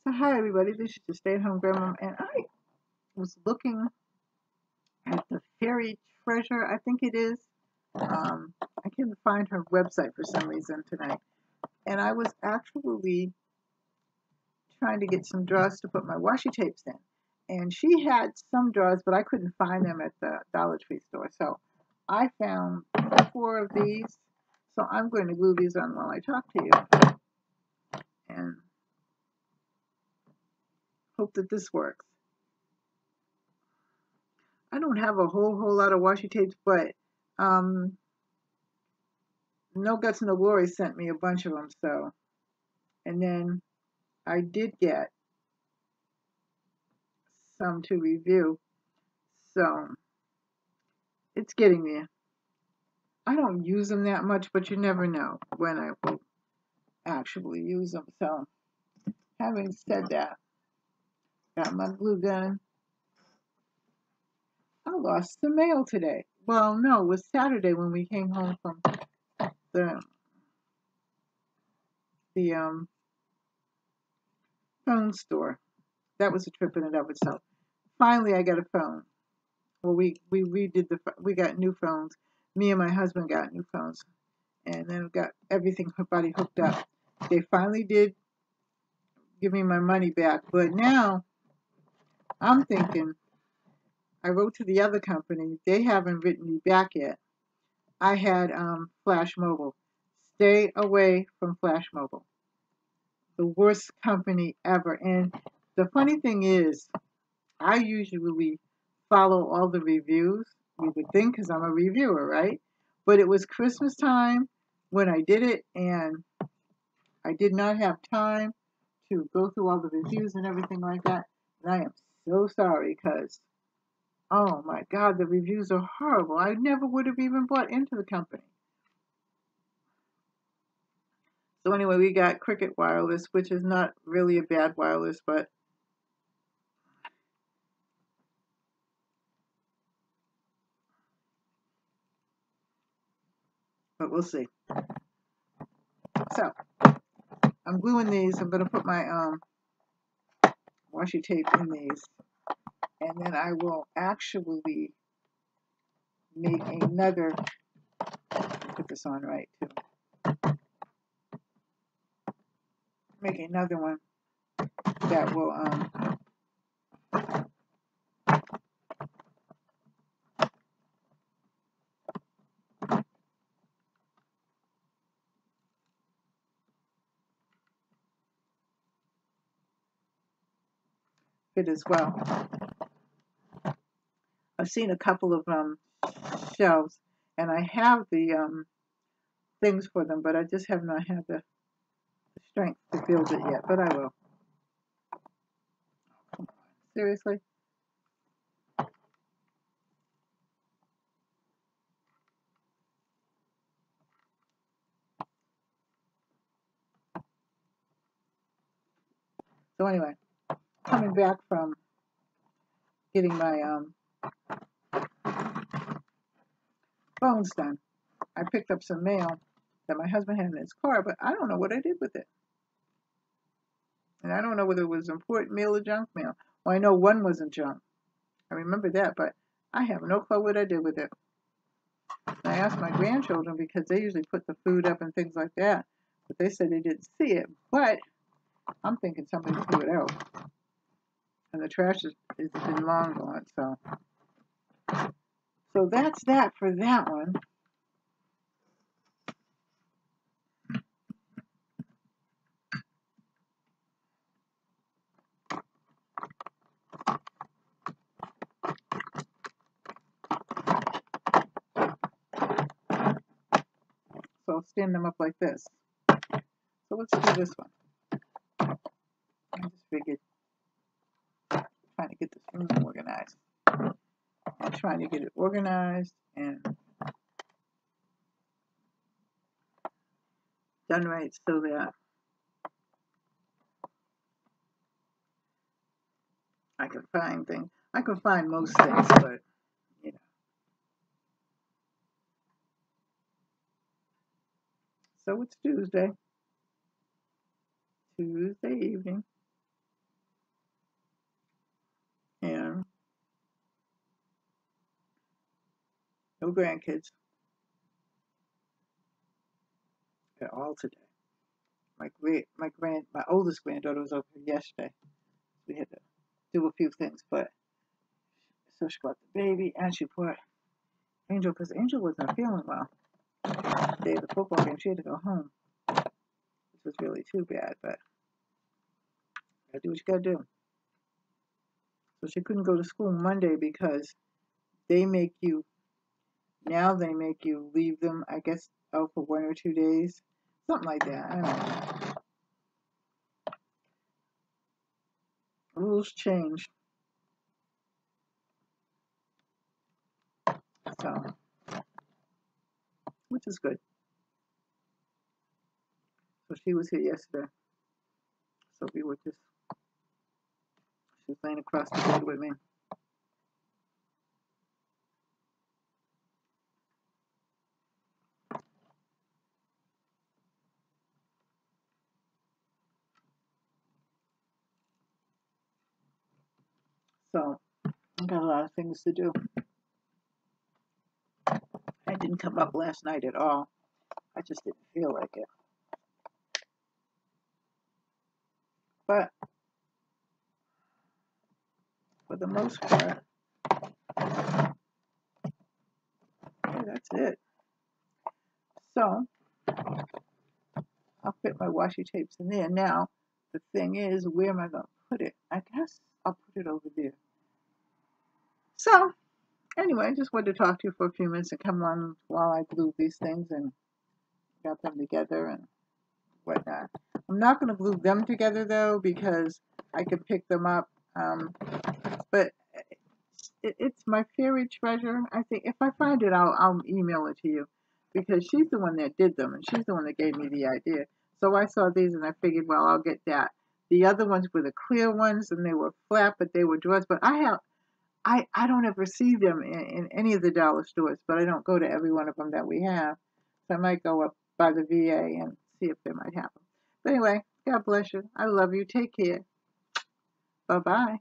So hi everybody, this is the stay-at-home grandma, and I was looking at the fairy treasure, I think it is. I couldn't find her website for some reason tonight, and I was actually trying to get some drawers to put my washi tapes in, and she had some drawers, but I couldn't find them at the Dollar Tree store, so I found 4 of these. So I'm going to glue these on while I talk to you, and hope that this works. I don't have a whole lot of washi tapes, but No Guts No Glory sent me a bunch of them. So, and then I did get some to review. So it's getting there. I don't use them that much, but you never know when I will actually use them. So having said that, got my glue gun. I lost the mail today. Well, no, it was Saturday when we came home from the phone store. That was a trip in and of itself. Finally, I got a phone. Well, we got new phones. Me and my husband got new phones, and then got everything hooked up. They finally did give me my money back, but now I'm thinking, I wrote to the other company. They haven't written me back yet. I had Flash Mobile. Stay away from Flash Mobile. The worst company ever. And the funny thing is, I usually follow all the reviews. You would think, because I'm a reviewer, right? But it was Christmas time when I did it, and I did not have time to go through all the reviews and everything like that. And I am so sorry, because, oh my God, the reviews are horrible. I never would have even bought into the company. So anyway, we got Cricket Wireless, which is not really a bad wireless, but we'll see. So I'm gluing these. I'm going to put my washi tape in these, and then I will actually make another, put this on right too, make another one that will fit as well. I've seen a couple of shelves, and I have the things for them, but I just have not had the strength to build it yet, but I will. Seriously? So anyway, coming back from getting my phones done, I picked up some mail that my husband had in his car, but I don't know what I did with it. And I don't know whether it was important mail or junk mail. Well, I know one wasn't junk. I remember that, but I have no clue what I did with it. I asked my grandchildren, because they usually put the food up and things like that, but they said they didn't see it. But I'm thinking somebody threw it out, and the trash has been long gone. So that's that for that one. So I'll stand them up like this. So let's do this one. I just figured, trying to get this room organized. I'm trying to get it organized and done right so that I can find things. I can find most things, but you know. So it's Tuesday evening. No grandkids at all today. My oldest granddaughter was over here yesterday. We had to do a few things, but so she brought the baby and she brought Angel because Angel wasn't feeling well. The day of the football game, she had to go home, which was really too bad. But you gotta do what you gotta do. So she couldn't go to school Monday because they make you leave them, I guess, out for 1 or 2 days, something like that. I don't know. Rules changed, so which is good. So she was here yesterday. So we were just she was laying across the bed with me. So I got a lot of things to do. I didn't come up last night at all. I just didn't feel like it. But for the most part, yeah, that's it. So I'll fit my washi tapes in there. Now, the thing is, where am I going to put it? I guess I'll put it over there. So, anyway, I just wanted to talk to you for a few minutes and come on while I glue these things and got them together and whatnot. I'm not going to glue them together, though, because I can pick them up. But it's my fairy treasure. I think if I find it, I'll email it to you because she's the one that did them and she's the one that gave me the idea. So I saw these and I figured, well, I'll get that. The other ones were the clear ones and they were flat, but they were drawers. But I don't ever see them in any of the dollar stores, but I don't go to every one of them that we have. So I might go up by the VA and see if they might have them. But anyway, God bless you. I love you. Take care. Bye-bye.